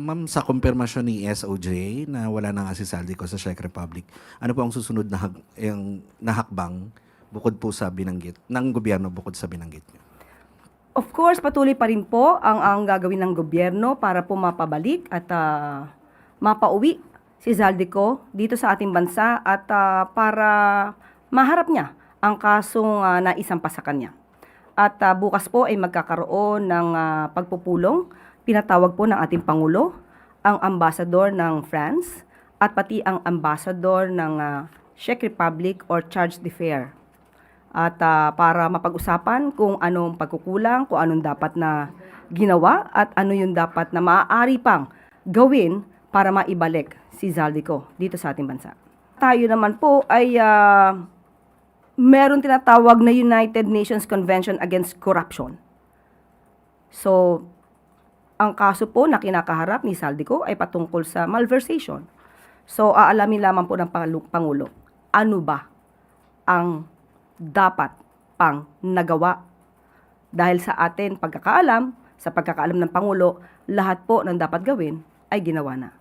Ma'am, sa kumpirmasyon ni SOJ na wala na nga si Saldico sa Czech Republic, ano po ang susunod na, na hakbang bukod po sa binanggit, ng gobyerno bukod sa binanggit niyo? Of course, patuloy pa rin po ang gagawin ng gobyerno para po mapabalik at mapauwi si Zaldico dito sa ating bansa at para maharap niya ang kasong naisampa sa kanya. At bukas po ay magkakaroon ng pagpupulong, pinatawag po ng ating Pangulo, ang ambassador ng France at pati ang ambassador ng Czech Republic or charge d'affaires. At para mapag-usapan kung anong pagkukulang, kung anong dapat na ginawa at ano yung dapat na maaari pang gawin para maibalik si Zaldico dito sa ating bansa. Tayo naman po ay meron tinatawag na United Nations Convention Against Corruption. So, ang kaso po na kinakaharap ni Zaldico ay patungkol sa malversation. So, aalamin lamang po ng Pangulo, ano ba ang dapat pang nagawa. Dahil sa atin sa pagkakaalam ng Pangulo, lahat po ng dapat gawin ay ginawa na.